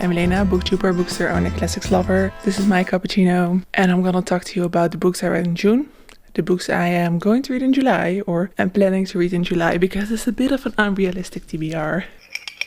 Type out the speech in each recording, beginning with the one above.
I'm Milena, booktuber, bookstore owner, classics lover. This is my cappuccino, and I'm gonna talk to you about the books I read in June, the books I am going to read in July, or am planning to read in July, because it's a bit of an unrealistic TBR.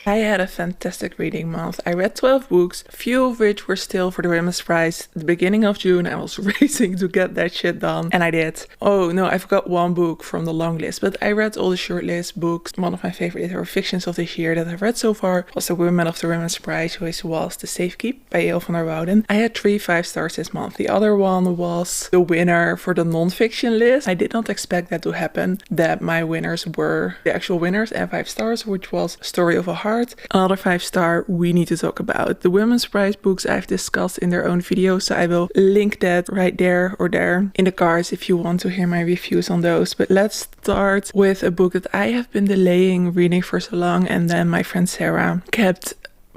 I had a fantastic reading month. I read 12 books, a few of which were still for the Women's Prize. At the beginning of June, I was racing to get that shit done, and I did. Oh no, I forgot one book from the long list, but I read all the shortlist books. One of my favorite literary fictions of this year that I've read so far was The Women of the Women's Prize, which was The Safekeep by Eel van der Wouden. I had 3 5 stars this month. The other one was the winner for the non-fiction list. I did not expect that to happen, that my winners were the actual winners and 5 stars, which was Story of a Heart. Another 5-star we need to talk about. The Women's Prize books I've discussed in their own videos, so I will link that right there or there in the cards if you want to hear my reviews on those. But let's start with a book that I have been delaying reading for so long, and then my friend Sarah kept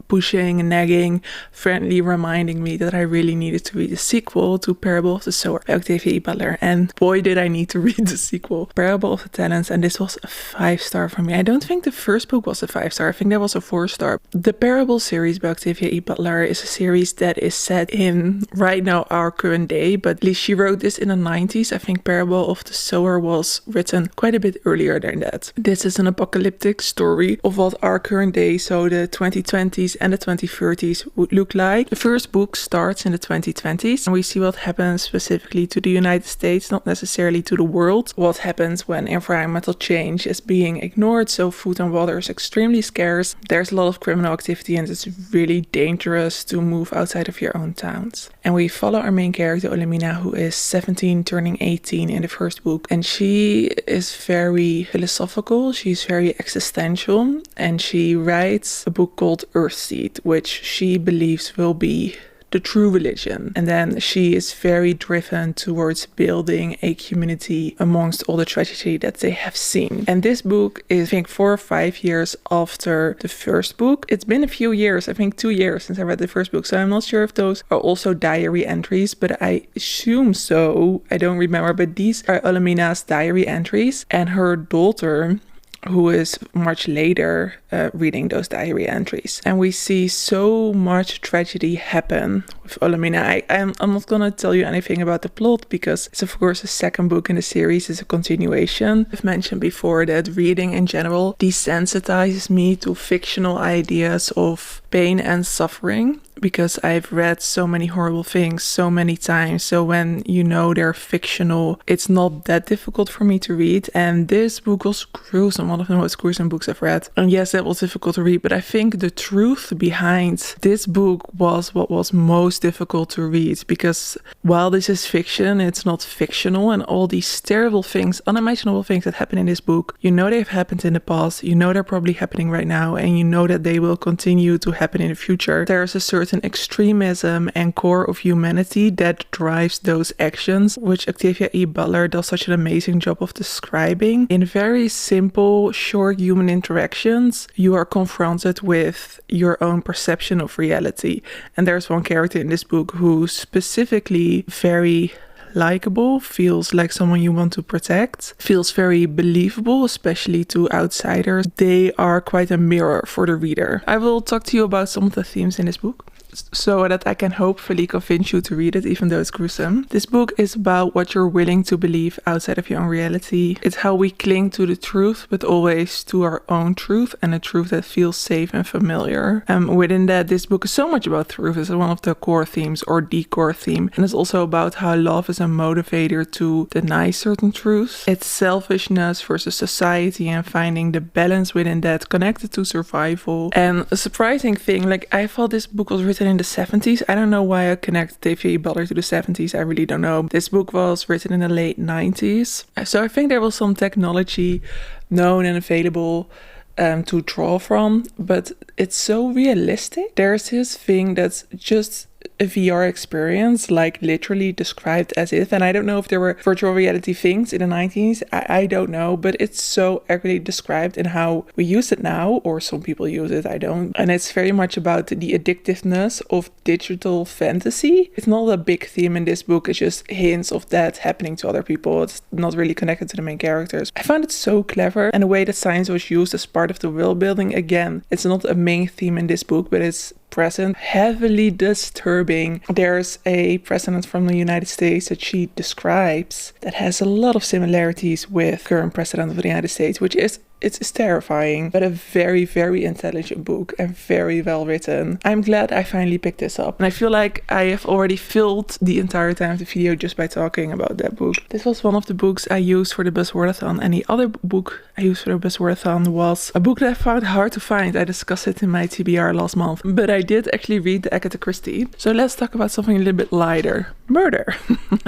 pushing, nagging, friendly reminding me that I really needed to read the sequel to Parable of the Sower by Octavia E. Butler. And boy, did I need to read the sequel, Parable of the Talents, and this was a 5-star for me. I don't think the first book was a 5-star. I think that was a 4-star. The Parable series by Octavia E. Butler is a series that is set in right now our current day, but at least she wrote this in the 90s. I think Parable of the Sower was written quite a bit earlier than that. This is an apocalyptic story of what our current day, so the 2020s and the 2030s, would look like. The first book starts in the 2020s, and we see what happens specifically to the United States, not necessarily to the world. What happens when environmental change is being ignored, so food and water is extremely scarce. There's a lot of criminal activity, and it's really dangerous to move outside of your own towns. And we follow our main character, Milena, who is 17 turning 18 in the first book, and she is very philosophical, she's very existential, and she writes a book called Earthseed, which she believes will be the true religion. And then she is very driven towards building a community amongst all the tragedy that they have seen. And this book is, I think, 4 or 5 years after the first book. It's been a few years, I think 2 years since I read the first book, so I'm not sure if those are also diary entries, but I assume so. I don't remember, but these are Olemina's diary entries, and her daughter, who is much later reading those diary entries. And we see so much tragedy happen with Olamina. I'm not gonna tell you anything about the plot, because it's of course a second book in the series, it's a continuation. I've mentioned before that reading in general desensitizes me to fictional ideas of pain and suffering, because I've read so many horrible things so many times. So when you know they're fictional, it's not that difficult for me to read. And this book was gruesome, one of the most gruesome books I've read. And yes, that was difficult to read, but I think the truth behind this book was what was most difficult to read, because while this is fiction, it's not fictional, and all these terrible things, unimaginable things that happen in this book, you know they've happened in the past, you know they're probably happening right now, and you know that they will continue to happen in the future. There's a certain extremism and core of humanity that drives those actions, which Octavia E. Butler does such an amazing job of describing. In very simple, short human interactions, you are confronted with your own perception of reality. And there's one character in this book who's specifically very likable, feels like someone you want to protect, feels very believable, especially to outsiders. They are quite a mirror for the reader. I will talk to you about some of the themes in this book, so that I can hopefully convince you to read it, even though it's gruesome. This book is about what you're willing to believe outside of your own reality. It's how we cling to the truth, but always to our own truth, and a truth that feels safe and familiar. Within that, this book is so much about truth. It's one of the core themes, or the core theme. And it's also about how love is a motivator to deny certain truths. It's selfishness versus society, and finding the balance within that, connected to survival. And a surprising thing, like, I thought this book was written in the 70s. I don't know why I connect Octavia E. Butler to the 70s. I really don't know. This book was written in the late 90s. So I think there was some technology known and available to draw from, but it's so realistic. There's this thing that's just a VR experience, like literally described as if, and I don't know if there were virtual reality things in the 90s, I don't know, but it's so accurately described in how we use it now, or some people use it, I don't. And it's very much about the addictiveness of digital fantasy. It's not a big theme in this book, it's just hints of that happening to other people. It's not really connected to the main characters. I found it so clever, and the way that science was used as part of the world building, again, it's not a main theme in this book, but it's present, heavily disturbing. There's a president from the United States that she describes that has a lot of similarities with current president of the United States, which is it's terrifying, but a very, very intelligent book and very well written. I'm glad I finally picked this up. And I feel like I have already filled the entire time of the video just by talking about that book. This was one of the books I used for the Buzzwordathon, and the other book I used for the Buzzwordathon was a book that I found hard to find. I discussed it in my TBR last month, but I did actually read the Agatha Christie. So let's talk about something a little bit lighter. Murder.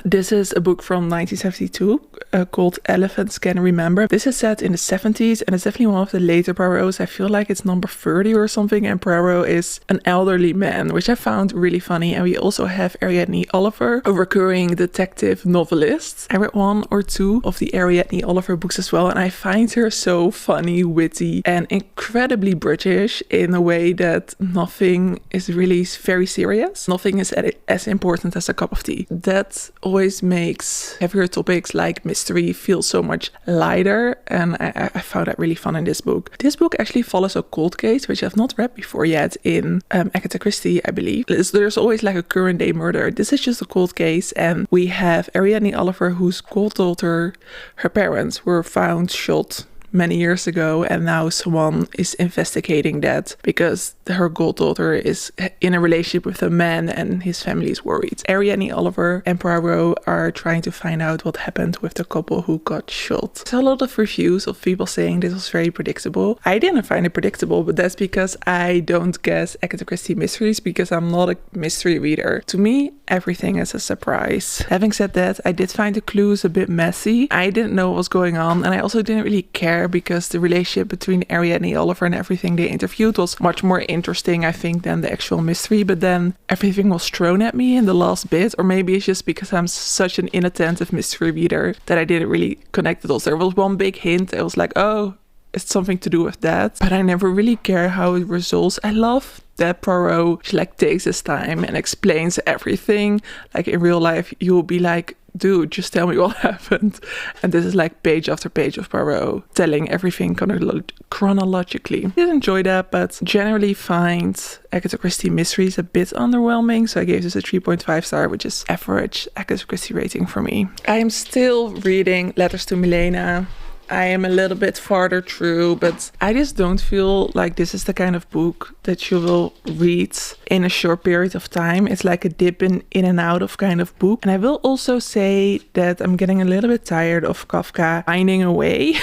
This is a book from 1972 called Elephants Can Remember. This is set in the 70s and it's definitely one of the later Poirots. I feel like it's number 30 or something, and Poirot is an elderly man, which I found really funny. And we also have Ariadne Oliver, a recurring detective novelist. I read 1 or 2 of the Ariadne Oliver books as well, and I find her so funny, witty, and incredibly British in a way that nothing is really very serious. Nothing is as important as a cup of tea. That always makes heavier topics like mystery feel so much lighter, and I found that really fun in this book. This book actually follows a cold case, which I've not read before yet in Agatha Christie, I believe. There's always like a current day murder. This is just a cold case, and we have Ariadne Oliver, whose goddaughter, her parents were found shot many years ago, and now someone is investigating that because her goddaughter is in a relationship with a man and his family is worried. Ariadne Oliver and Poirot are trying to find out what happened with the couple who got shot. There's a lot of reviews of people saying this was very predictable. I didn't find it predictable, but that's because I don't guess Agatha Christie mysteries because I'm not a mystery reader. To me, everything is a surprise. Having said that, I did find the clues a bit messy. I didn't know what was going on, and I also didn't really care because the relationship between Ariadne Oliver and everything they interviewed was much more interesting, I think, than the actual mystery. But then everything was thrown at me in the last bit, or maybe it's just because I'm such an inattentive mystery reader that I didn't really connect the dots. There was one big hint. I was like, oh, it's something to do with that, but I never really care how it resolves. I love that Poirot like takes his time and explains everything. Like in real life, you'll be like, dude, just tell me what happened. And this is like page after page of Poirot telling everything chronologically. I did enjoy that, but generally find Agatha Christie mysteries a bit underwhelming. So I gave this a 3.5 star, which is average Agatha Christie rating for me. I am still reading Letters to Milena. I am a little bit farther through, but I just don't feel like this is the kind of book that you will read in a short period of time. It's like a dip in and out of kind of book. And I will also say that I'm getting a little bit tired of Kafka finding a way.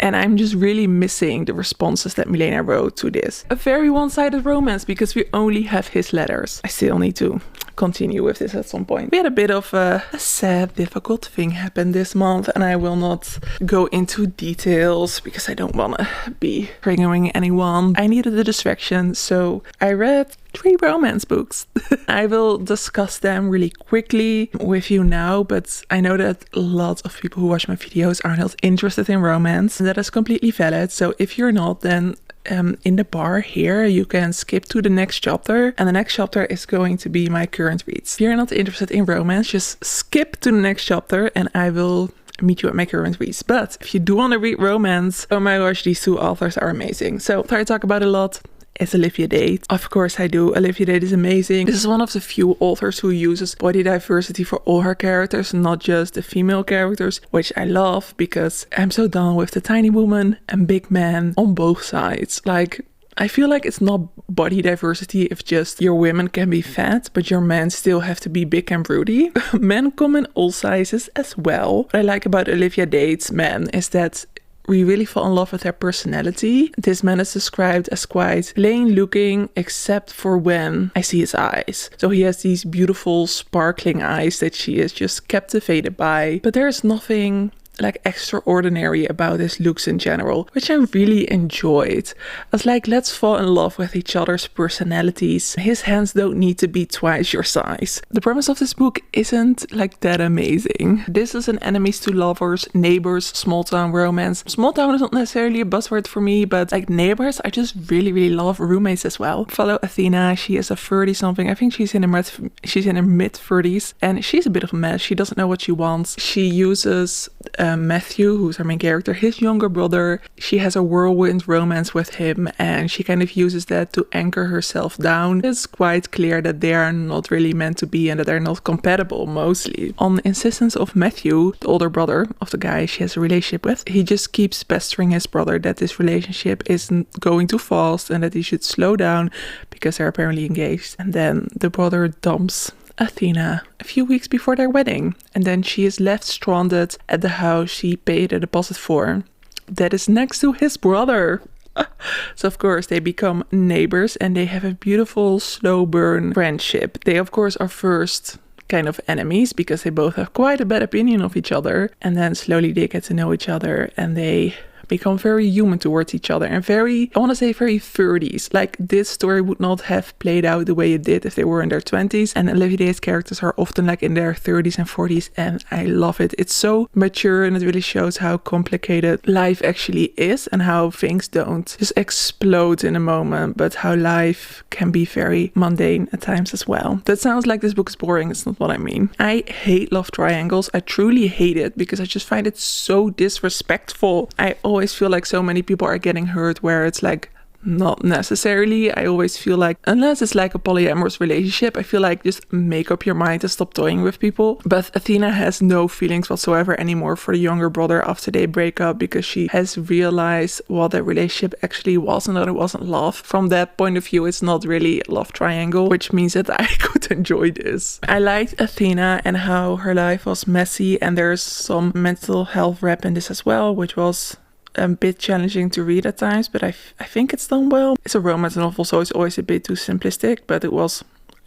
And I'm just really missing the responses that Milena wrote to this. A very one-sided romance because we only have his letters. I still need to continue with this at some point. We had a bit of a sad, difficult thing happen this month, and I will not go into details because I don't want to be triggering anyone. I needed a distraction, so I read 3 romance books. I will discuss them really quickly with you now, but I know that a lot of people who watch my videos are not interested in romance, and that is completely valid. So if you're not, then in the bar here, you can skip to the next chapter, and the next chapter is going to be my current reads. If you're not interested in romance, just skip to the next chapter and I will meet you at my current reads. But if you do want to read romance, oh my gosh, these 2 authors are amazing. So I talk about a lot. It's Olivia Dade. Of course I do. Olivia Dade is amazing. This is one of the few authors who uses body diversity for all her characters, not just the female characters, which I love because I'm so done with the tiny woman and big man on both sides. Like, I feel like it's not body diversity if just your women can be fat, but your men still have to be big and broody. Men come in all sizes as well. What I like about Olivia Dade's men is that we really fall in love with their personality. This man is described as quite plain looking, except for when I see his eyes. So he has these beautiful sparkling eyes that she is just captivated by. But there is nothing like extraordinary about his looks in general, which I really enjoyed. I was like, let's fall in love with each other's personalities. His hands don't need to be twice your size. The premise of this book isn't like that amazing. This is an enemies to lovers, neighbors, small town romance. Small town is not necessarily a buzzword for me, but like neighbors, I just really love. Roommates as well. Follow Athena. She is a 30 something. I think she's in her mid 30s, and she's a bit of a mess. She doesn't know what she wants. She uses Matthew, who's our main character, his younger brother, she has a whirlwind romance with him, and she kind of uses that to anchor herself down. It's quite clear that they are not really meant to be and that they're not compatible mostly. On the insistence of Matthew, the older brother of the guy she has a relationship with, he just keeps pestering his brother that this relationship isn't going too fast and that he should slow down because they're apparently engaged. And then the brother dumps Athena a few weeks before their wedding, and then she is left stranded at the house she paid a deposit for that is next to his brother. So of course they become neighbors and they have a beautiful slow burn friendship. They of course are first kind of enemies because they both have quite a bad opinion of each other, and then slowly they get to know each other and they become very human towards each other and very, I want to say very 30s. Like, this story would not have played out the way it did if they were in their 20s, and Olivia's characters are often like in their 30s and 40s, and I love it. It's so mature and it really shows how complicated life actually is and how things don't just explode in a moment, but how life can be very mundane at times as well. That sounds like this book is boring. It's not what I mean. I hate love triangles. I truly hate it because I just find it so disrespectful. I always feel like so many people are getting hurt where it's like not necessarily. I always feel like, unless it's like a polyamorous relationship, I feel like just make up your mind and stop toying with people. But Athena has no feelings whatsoever anymore for the younger brother after they break up because she has realized what their relationship actually was and that it wasn't love. From that point of view, it's not really a love triangle, which means that I could enjoy this. I liked Athena and how her life was messy, and there's some mental health rap in this as well, which was a bit challenging to read at times, but I think it's done well. It's a romance novel, so it's always a bit too simplistic, but it was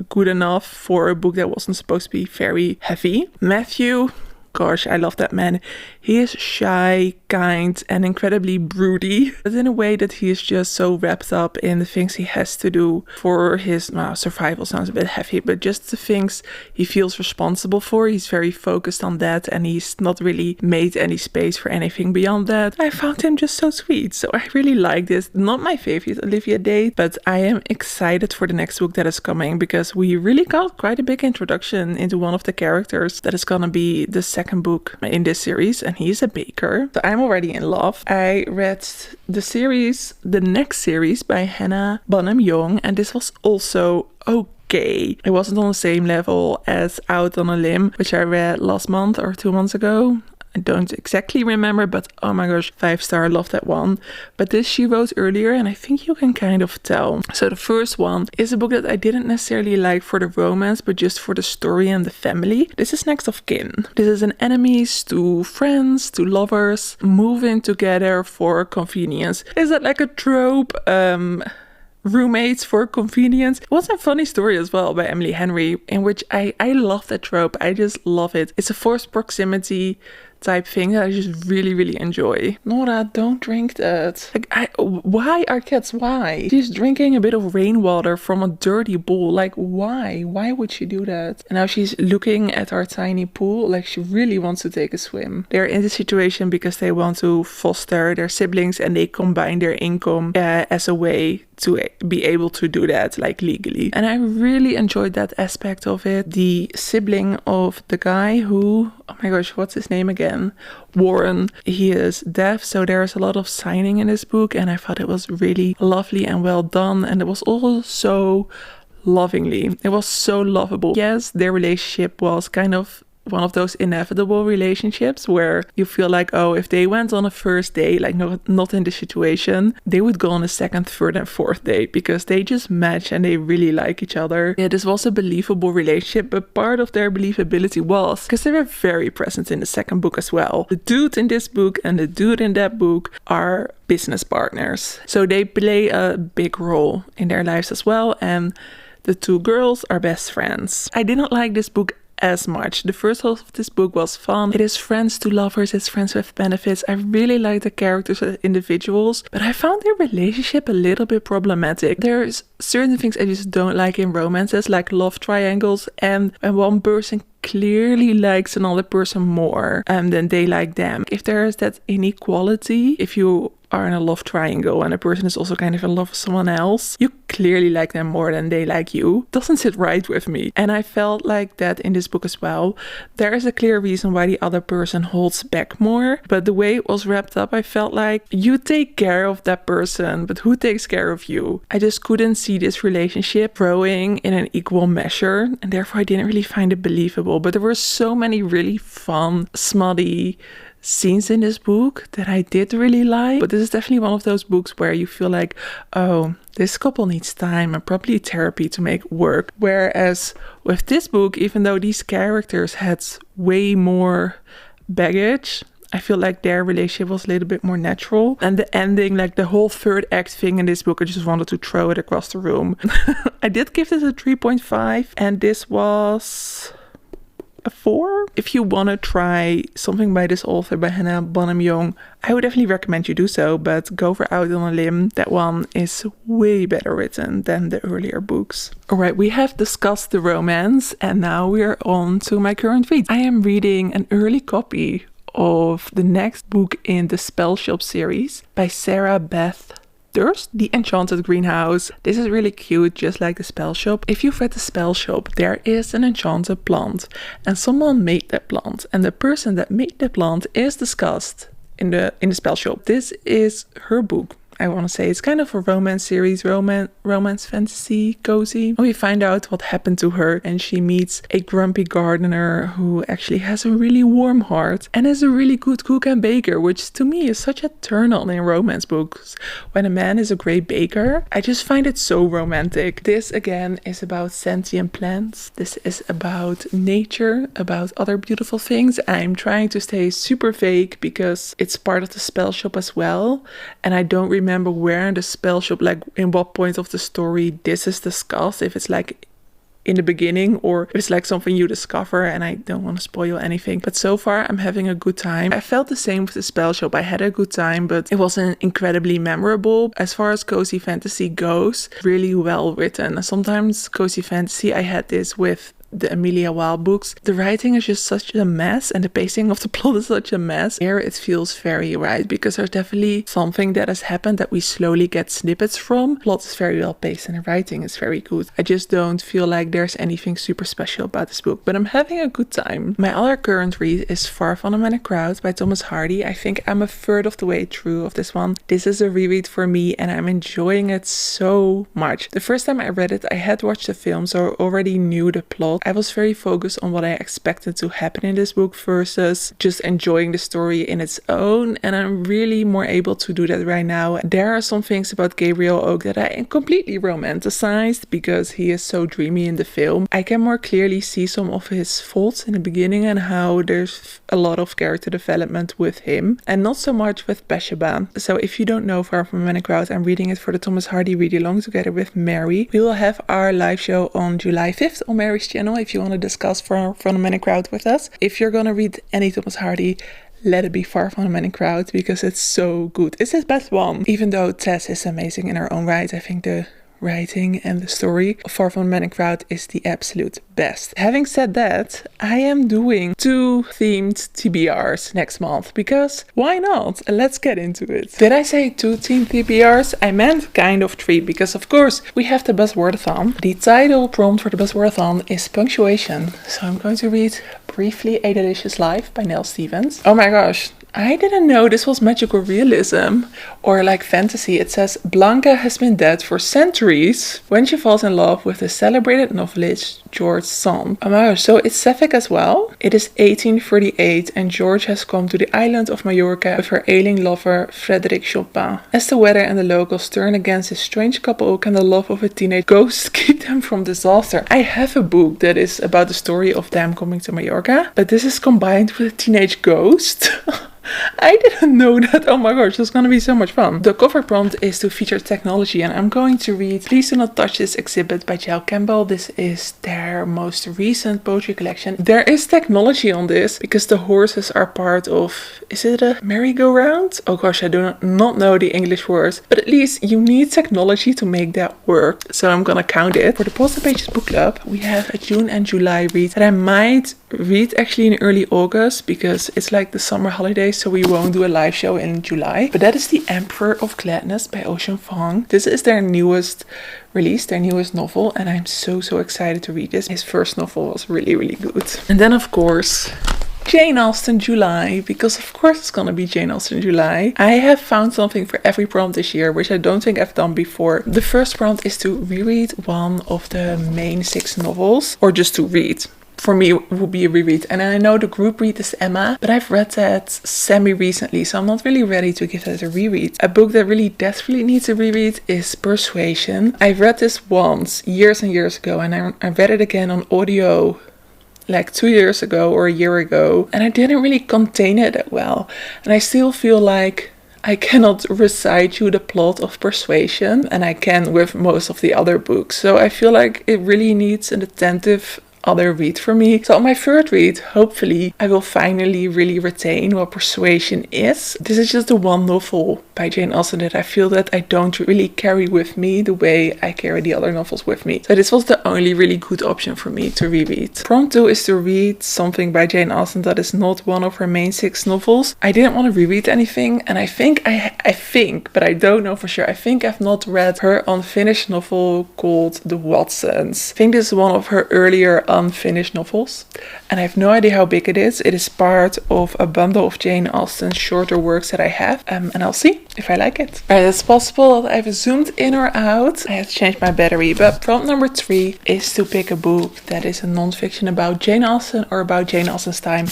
good enough for a book that wasn't supposed to be very heavy. Matthew, gosh, I love that man. He is shy, kind, and incredibly broody, but in a way that he is just so wrapped up in the things he has to do for his, survival sounds a bit heavy, but just the things he feels responsible for. He's very focused on that, and he's not really made any space for anything beyond that. I found him just so sweet, so I really like this. Not my favorite Olivia date, but I am excited for the next book that is coming because we really got quite a big introduction into one of the characters that is gonna be the second book in this series, and he's a baker. So I'm already in love. I read the next series by Hannah Bonham Young, and this was also okay. It wasn't on the same level as Out on a Limb, which I read last month or 2 months ago. I don't exactly remember, but oh my gosh, 5-star, I love that one. But this she wrote earlier, and I think you can kind of tell. So the first one is a book that I didn't necessarily like for the romance, but just for the story and the family. This is Next of Kin. This is an enemies to friends to lovers moving together for convenience. Is that like a trope? Roommates for convenience. It was a funny story as well by Emily Henry, in which I love that trope. I just love it. It's a forced proximity type thing that I just really enjoy. Nora, don't drink that. Like, why are cats? Why? She's drinking a bit of rainwater from a dirty bowl. Like, why? Why would she do that? And now she's looking at our tiny pool like she really wants to take a swim. They're in this situation because they want to foster their siblings and they combine their income as a way to be able to do that, like, legally. And I really enjoyed that aspect of it. The sibling of the guy who, oh my gosh, what's his name again? Warren. He is deaf, so there's a lot of signing in this book, and I thought it was really lovely and well done, and it was all so lovingly. It was so lovable. Yes, their relationship was kind of one of those inevitable relationships where you feel like, oh, if they went on a first date, like not in this situation, they would go on a second, third, and fourth date because they just match and they really like each other. Yeah, this was a believable relationship, but part of their believability was because they were very present in the second book as well. The dude in this book and the dude in that book are business partners, so they play a big role in their lives as well, and the two girls are best friends. I did not like this book as much. The first half of this book was fun. It is friends to lovers, it's friends with benefits. I really like the characters as individuals, but I found their relationship a little bit problematic. There's certain things I just don't like in romances, like love triangles, and when one person clearly likes another person more than they like them. If there is that inequality, if you are in a love triangle and a person is also kind of in love with someone else, you clearly like them more than they like you. Doesn't sit right with me. And I felt like that in this book as well. There is a clear reason why the other person holds back more, but the way it was wrapped up, I felt like you take care of that person, but who takes care of you? I just couldn't see this relationship growing in an equal measure, and therefore I didn't really find it believable. But there were so many really fun, smutty scenes in this book that I did really like. But this is definitely one of those books where you feel like, oh, this couple needs time and probably therapy to make work. Whereas with this book, even though these characters had way more baggage, I feel like their relationship was a little bit more natural. And the ending, like the whole third act thing in this book, I just wanted to throw it across the room. I did give this a 3.5 and this was a 4. If you want to try something by this author, by Hannah Bonham-Young, I would definitely recommend you do so, but go for Out on a Limb. That one is way better written than the earlier books. Alright, we have discussed the romance and now we're on to my current read. I am reading an early copy of the next book in the Spell Shop series by Sarah Beth Durst, The Enchanted Greenhouse. This is really cute, just like the Spell Shop. If you've read the Spell Shop, there is an enchanted plant and someone made that plant, and the person that made the plant is discussed in the Spell Shop. This is her book. I want to say it's kind of a romance series, romance fantasy, cozy. We find out what happened to her and she meets a grumpy gardener who actually has a really warm heart and is a really good cook and baker, which to me is such a turn on in romance books. When a man is a great baker, I just find it so romantic. This again is about sentient plants. This is about nature, about other beautiful things. I'm trying to stay super vague because it's part of the Spell Shop as well, and I don't remember where in the Spell Shop, like in what point of the story this is discussed, if it's like in the beginning or if it's like something you discover, and I don't want to spoil anything. But so far I'm having a good time. I felt the same with the Spell Shop. I had a good time, but it wasn't incredibly memorable. As far as cozy fantasy goes, really well written. Sometimes cozy fantasy, I had this with the Amelia Wilde books. The writing is just such a mess and the pacing of the plot is such a mess. Here it feels very right because there's definitely something that has happened that we slowly get snippets from. Plot is very well paced and the writing is very good. I just don't feel like there's anything super special about this book, but I'm having a good time. My other current read is Far From the Many Crowds by Thomas Hardy. I think I'm a third of the way through of this one. This is a reread for me and I'm enjoying it so much. The first time I read it, I had watched the film, so I already knew the plot. I was very focused on what I expected to happen in this book versus just enjoying the story in its own, and I'm really more able to do that right now. There are some things about Gabriel Oak that I completely romanticized because he is so dreamy in the film. I can more clearly see some of his faults in the beginning and how there's a lot of character development with him and not so much with Bathsheba. So if you don't know Far From Many Crowds, I'm reading it for the Thomas Hardy read-along together with Mary. We will have our live show on July 5th on Mary's channel if you want to discuss Far From the Many Crowds with us. If you're gonna read any Thomas Hardy, let it be Far From the Many Crowds because it's so good. It's his best one. Even though Tess is amazing in her own right, I think the writing and the story of Far From the Many Crowds is the absolute best. Having said that, I am doing 2 themed TBRs next month because why not? Let's get into it. Did I say 2 themed TBRs? I meant kind of 3 because of course we have the Buzzwordathon. The title prompt for the Buzzwordathon is punctuation. So I'm going to read briefly A Delicious Life by Nell Stevens. Oh my gosh, I didn't know this was magical realism or like fantasy. It says Blanca has been dead for centuries when she falls in love with the celebrated novelist George Sand. Oh my gosh, so it's sapphic as well. It is 1838 and George has come to the island of Mallorca with her ailing lover Frédéric Chopin. As the weather and the locals turn against this strange couple, can the love of a teenage ghost keep them from disaster? I have a book that is about the story of them coming to Mallorca, but this is combined with a teenage ghost. I didn't know that. Oh my gosh, it's gonna be so much fun. The cover prompt is to feature technology and I'm going to read Please Do Not Touch This exhibit by Jill Campbell. This is their most recent poetry collection. There is technology on this because the horses are part of, is it a merry-go-round? Oh gosh, I do not know the English words, but at least you need technology to make that work. So I'm gonna count it. For the Paws and Pages book club, we have a June and July read that I might read actually in early August because it's like the summer holidays, so we won't do a live show in July. But that is The Emperor of Gladness by Austen. This is their newest release, their newest novel, and I'm so excited to read this. His first novel was really good. And then of course Jane Austen July, because of course it's gonna be Jane Austen July. I have found something for every prompt this year, which I don't think I've done before. The first prompt is to reread one of the main 6 novels, or just to read. For me, it would be a reread. And I know the group read is Emma, but I've read that semi-recently, so I'm not really ready to give that a reread. A book that really desperately needs a reread is Persuasion. I've read this once, years and years ago, and I read it again on audio like 2 years ago or a year ago, and I didn't really contain it that well. And I still feel like I cannot recite you the plot of Persuasion, and I can with most of the other books. So I feel like it really needs an attentive other read for me. So on my third read, hopefully I will finally really retain what Persuasion is. This is just the one novel by Jane Austen that I feel that I don't really carry with me the way I carry the other novels with me. So this was the only really good option for me to reread. Prompt 2 is to read something by Jane Austen that is not one of her main 6 novels. I didn't want to reread anything, and I think, but I don't know for sure, I think I've not read her unfinished novel called The Watsons. I think this is one of her earlier unfinished novels, and I have no idea how big it is. It is part of a bundle of Jane Austen's shorter works that I have, and I'll see if I like it. Alright, it's possible that I've zoomed in or out. I have to change my battery, but prompt number 3 is to pick a book that is a non-fiction about Jane Austen or about Jane Austen's time.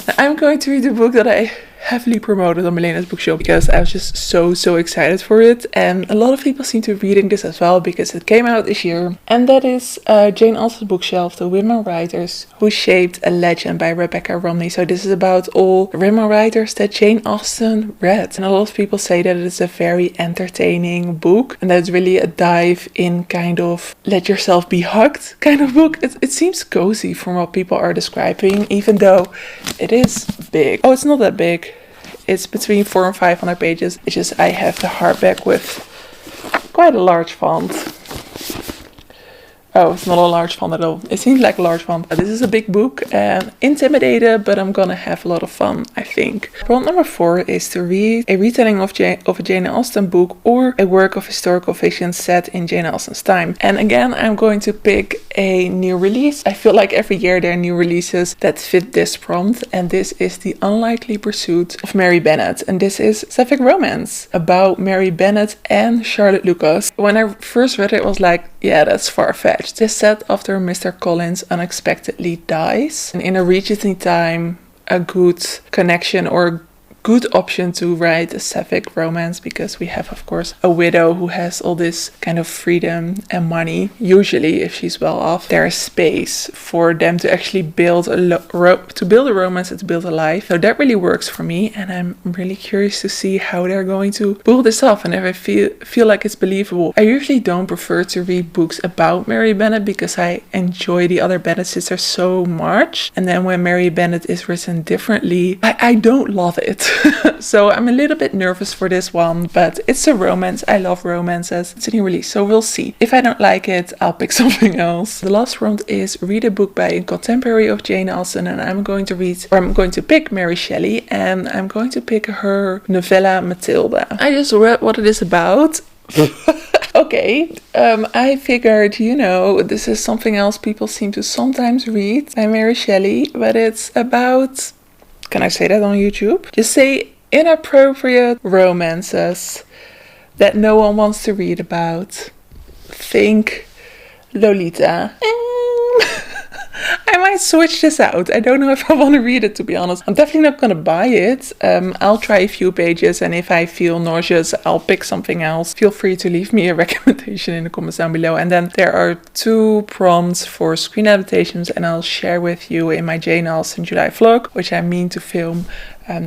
Now, I'm going to read a book that I heavily promoted on Milena's bookshelf because I was just so excited for it, and a lot of people seem to be reading this as well because it came out this year, and that is Jane Austen's bookshelf, The Women Writers Who Shaped a Legend by Rebecca Romney. So this is about all the women writers that Jane Austen read, and a lot of people say that it is a very entertaining book and that's really a dive in kind of let yourself be hugged kind of book. It seems cozy from what people are describing, even though it is big. Oh, it's not that big. It's between 400 and 500 pages. It's just I have the hardback with quite a large font. Oh, it's not a large font at all. It seems like a large font. This is a big book and intimidated, but I'm gonna have a lot of fun, I think. Prompt number 4 is to read a retelling of a Jane Austen book or a work of historical fiction set in Jane Austen's time. And again, I'm going to pick a new release. I feel like every year there are new releases that fit this prompt, and this is The Unlikely Pursuit of Mary Bennet. And this is sapphic romance about Mary Bennet and Charlotte Lucas. When I first read it, I was like, yeah, that's far-fetched. This set after Mr. Collins unexpectedly dies, and in a Regency time, a good connection or good option to write a sapphic romance, because we have of course a widow who has all this kind of freedom and money. Usually if she's well off, there is space for them to actually build a romance and to build a life. So that really works for me, and I'm really curious to see how they're going to pull this off and if I feel like it's believable. I usually don't prefer to read books about Mary Bennet because I enjoy the other Bennet sisters so much, and then when Mary Bennet is written differently, I don't love it. So I'm a little bit nervous for this one, but it's a romance. I love romances. It's a new release, so we'll see. If I don't like it, I'll pick something else. The last prompt is read a book by a contemporary of Jane Austen, and I'm going to pick Mary Shelley, and I'm going to pick her novella Matilda. I just read what it is about. Okay, I figured, this is something else people seem to sometimes read by Mary Shelley, but it's about... Can I say that on YouTube? Just say inappropriate romances that no one wants to read about. Think Lolita. I might switch this out. I don't know if I want to read it, to be honest. I'm definitely not going to buy it. I'll try a few pages, and if I feel nauseous, I'll pick something else. Feel free to leave me a recommendation in the comments down below. And then there are 2 prompts for screen adaptations, and I'll share with you in my Jane Austen July vlog, which I mean to film,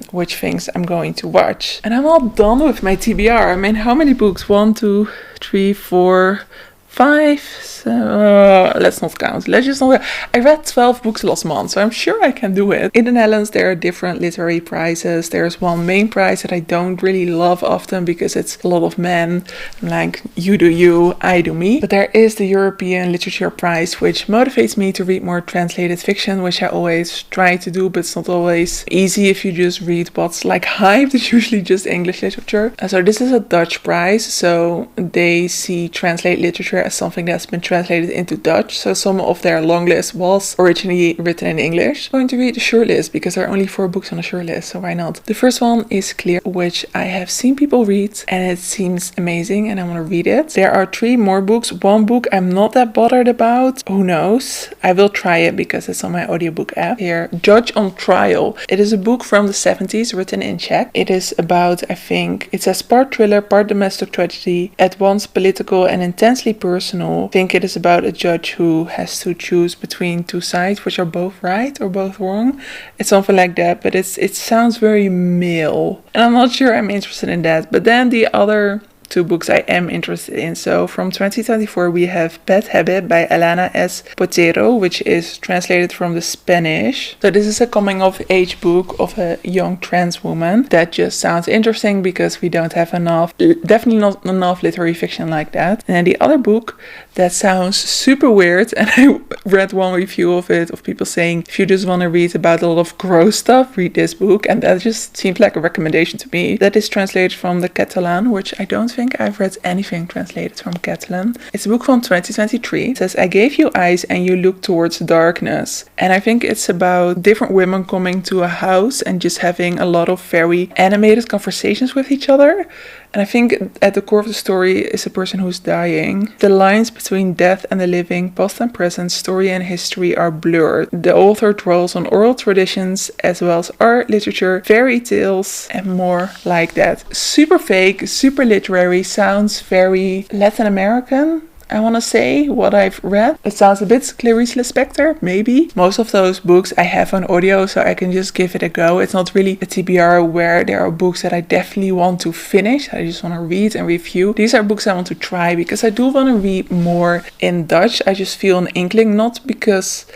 which things I'm going to watch. And I'm all done with my TBR. I mean, how many books? 1, 2, 3, 4... 5, so let's not count. Let's just not. I read 12 books last month, so I'm sure I can do it. In the Netherlands, there are different literary prizes. There's one main prize that I don't really love often because it's a lot of men. Like, you do you, I do me. But there is the European Literature Prize, which motivates me to read more translated fiction, which I always try to do, but it's not always easy if you just read what's like hyped. It's usually just English literature. So this is a Dutch prize, so they see translate literature as something that's been translated into Dutch. So some of their long list was originally written in English. I'm going to read the short list because there are only 4 books on the short list, so why not? The first one is Clear, which I have seen people read and it seems amazing and I want to read it. There are 3 more books. One book I'm not that bothered about. Who knows? I will try it because it's on my audiobook app. Here, Judge on Trial. It is a book from the 70s written in Czech. It is about, I think, it says part thriller, part domestic tragedy, at once political and intensely personal. I think it is about a judge who has to choose between 2 sides, which are both right or both wrong. It's something like that, but it sounds very male. And I'm not sure I'm interested in that. But then the other 2 books I am interested in. So from 2024 we have Bad Habit by Elena S. Botero, which is translated from the Spanish. So this is a coming of age book of a young trans woman. That just sounds interesting because we don't have enough, definitely not enough literary fiction like that. And then the other book that sounds super weird, and I read one review of it of people saying if you just want to read about a lot of gross stuff, read this book, and that just seemed like a recommendation to me. That is translated from the Catalan, which I don't think I've read anything translated from Catalan. It's a book from 2023. It says, I gave you eyes and you looked towards darkness. And I think it's about different women coming to a house and just having a lot of very animated conversations with each other. And I think at the core of the story is a person who's dying. The lines between death and the living, past and present, story and history are blurred. The author draws on oral traditions as well as art, literature, fairy tales, and more like that. Super fake, super literary, sounds very Latin American. I want to say what I've read. It sounds a bit Clarice Lispector, maybe. Most of those books I have on audio, so I can just give it a go. It's not really a TBR where there are books that I definitely want to finish. I just want to read and review. These are books I want to try because I do want to read more in Dutch. I just feel an inkling, not because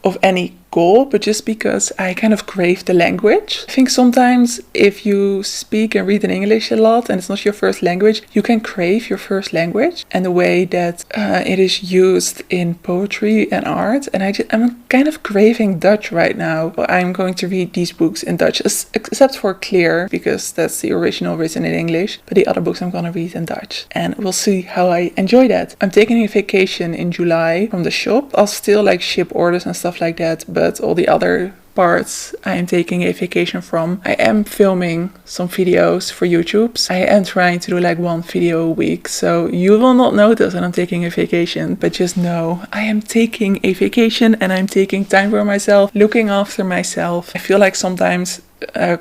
of any goal, but just because I kind of crave the language. I think sometimes if you speak and read in English a lot and it's not your first language, you can crave your first language and the way that it is used in poetry and art. And I'm kind of craving Dutch right now. I'm going to read these books in Dutch, except for Clear, because that's the original written in English. But the other books I'm going to read in Dutch. And we'll see how I enjoy that. I'm taking a vacation in July from the shop. I'll still like ship orders and stuff like that, but all the other parts I am taking a vacation from. I am filming some videos for YouTube. I am trying to do like 1 video a week, so you will not notice that I'm taking a vacation, but just know I am taking a vacation and I'm taking time for myself, looking after myself. I feel like sometimes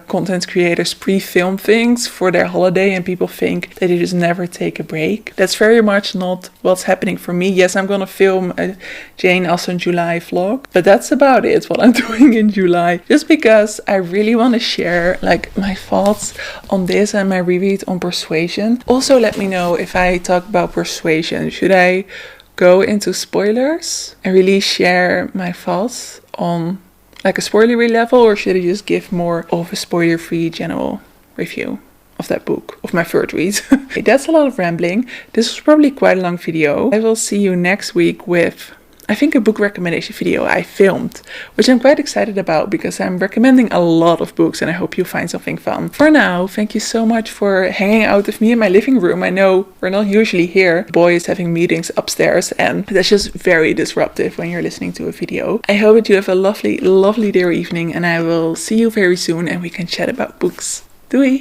content creators pre-film things for their holiday and people think that they just never take a break. That's very much not what's happening for me. Yes, I'm gonna film a Jane Austen July vlog, but that's about it, what I'm doing in July, just because I really want to share like my thoughts on this and my reread on Persuasion. Also, let me know if I talk about Persuasion, should I go into spoilers and really share my thoughts on like a spoilery level, or should I just give more of a spoiler-free general review of that book, of my third read? Okay, that's a lot of rambling. This was probably quite a long video. I will see you next week with, I think, a book recommendation video I filmed, which I'm quite excited about because I'm recommending a lot of books and I hope you find something fun. For now, thank you so much for hanging out with me in my living room. I know we're not usually here. The boy is having meetings upstairs and that's just very disruptive when you're listening to a video. I hope that you have a lovely, lovely day or evening and I will see you very soon and we can chat about books. Doei!